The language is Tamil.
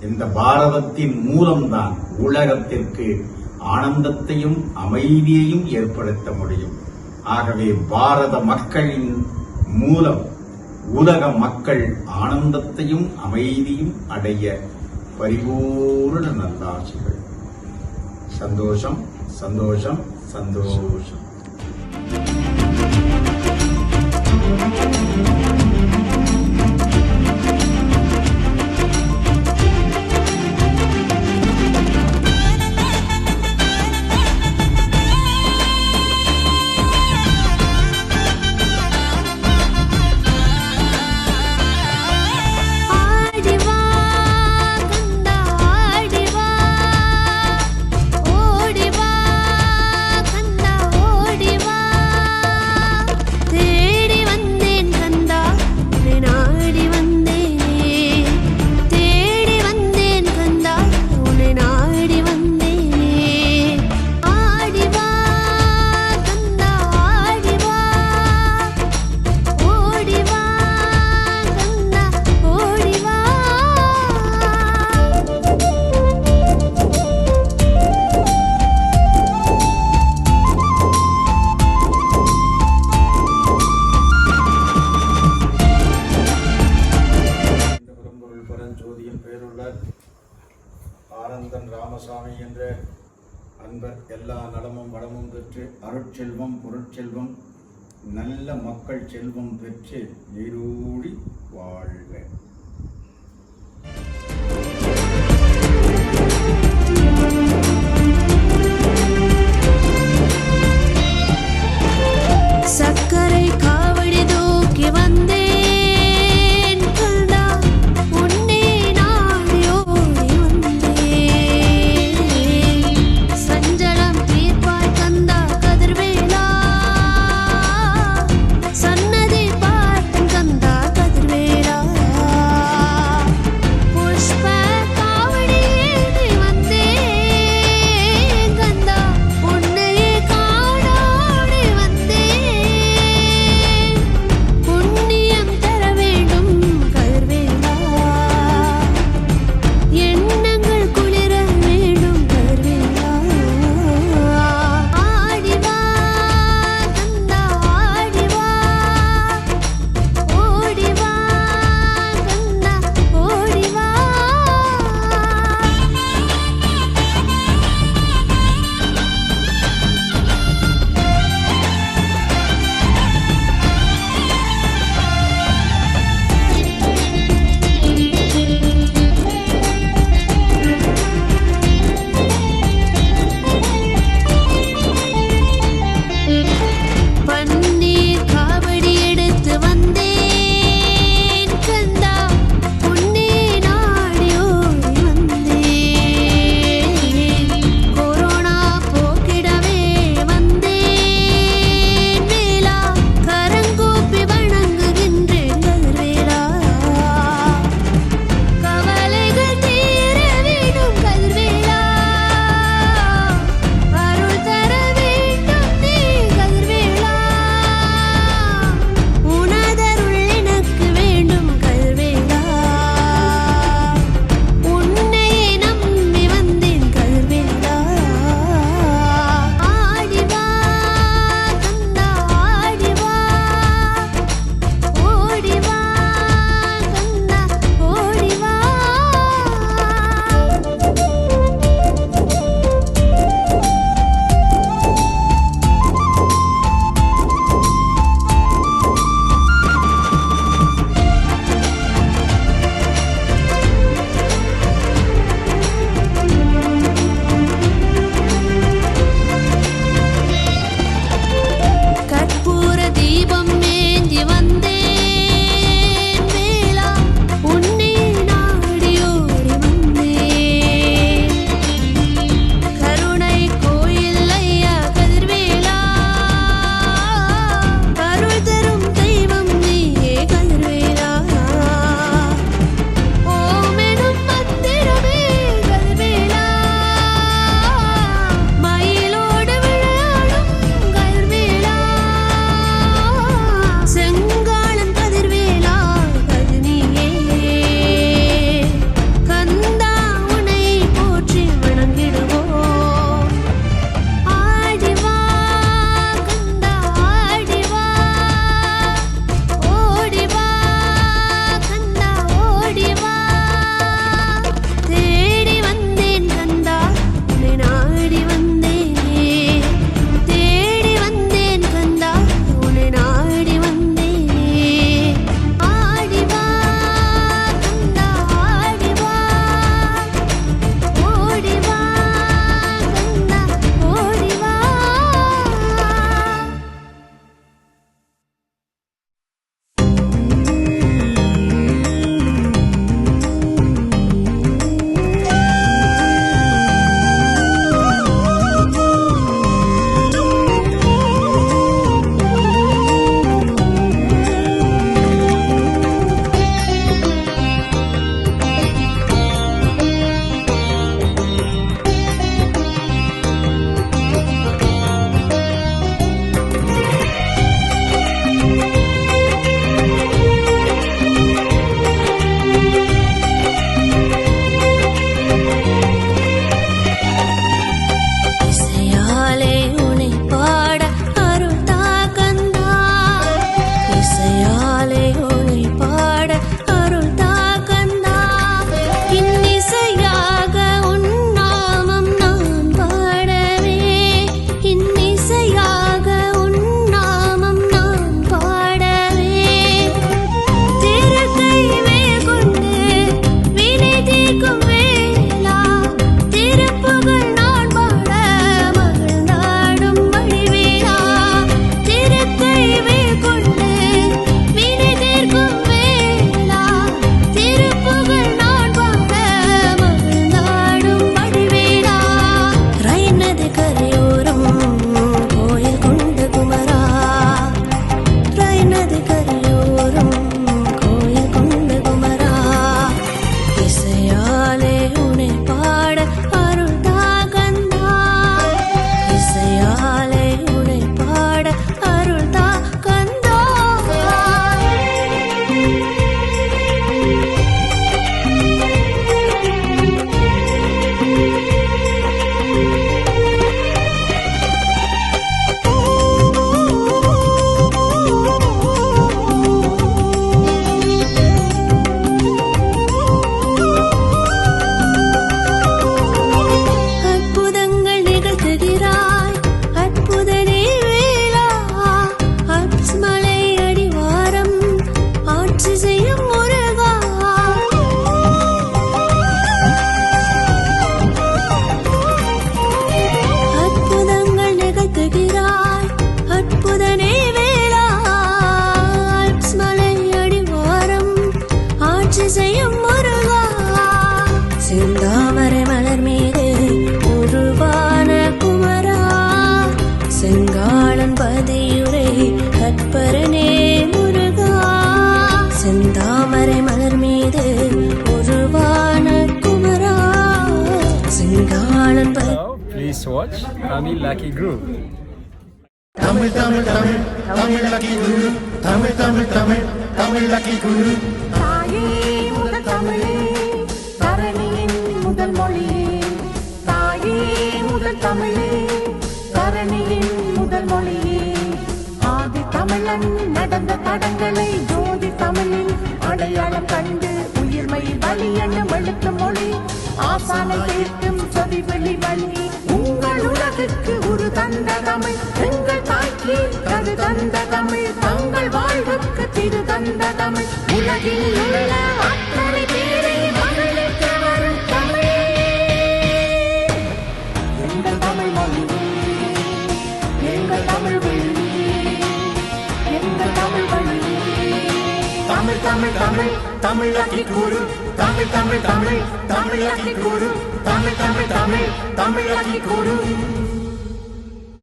இந்த பாரதத்தின் மூலம்தான் உலகத்திற்கு ஆனந்தத்தையும் அமைதியையும் ஏற்படுத்த முடியும். ஆகவே பாரத மக்களின் மூலம் உலக மக்கள் ஆனந்தத்தையும் அமைதியும் அடைய பரிபூர்ண நல்லாசிகள். சந்தோஷம், சந்தோஷம், சந்தோஷம். ஆனந்தன் ராமசாமி என்ற அன்பர் எல்லா நலமும் வளமும் பெற்று அருட்செல்வம் பொருட்செல்வம் நல்ல மக்கள் செல்வம் பெற்று நீரூழி வாழ்க. சக்கரை காவடி தூக்கி வந்தேன் கண்டா, உன்னை நாடி ஓடி வந்தேன். சஞ்சலம் தீர்ப்பாய் கந்தா கதிர்வேலா, சன்னதி பார்த்தன் கந்தா Kathirvela. watch Tamil Lucky Group. Tamil Tamil Tamil Tamil Lucky Guru Tamil Tamil Tamil Tamil Lucky Guru தாயே முதல் தமிழே தரணியின் முதல் மொழியே தாயே முதல் தமிழே தரணியின் முதல் மொழியே ஆதி தமிழன் நடந்த தடங்களை ஜோதி தமிழில் அடையாளம் கண்டு உயிர்மை வழி என்னும் எழுத்து மொழி ஆசானை தீர்க்கும் சொதி வெளி வழி உங்கள் உலகுக்கு உரு தந்த தமிழ் எங்கள் தாய்க்கு கரு தந்த தமிழ் தங்கள் வாழ்வுக்கு திரு தந்த தமிழ் உலகில் உள்ள அத்தனை பேரை மகிழ்விக்க வரும் தமிழே எங்கள் தமிழ் மொழி எங்கள் தமிழ் வழி எங்கள் தமிழ் வழி Tamil Tamil Tamil Tamil Lucky Guru Tamil Tamil Tamil Tamil Lucky Guru Tamil Tamil Tamil Tamil Lucky Guru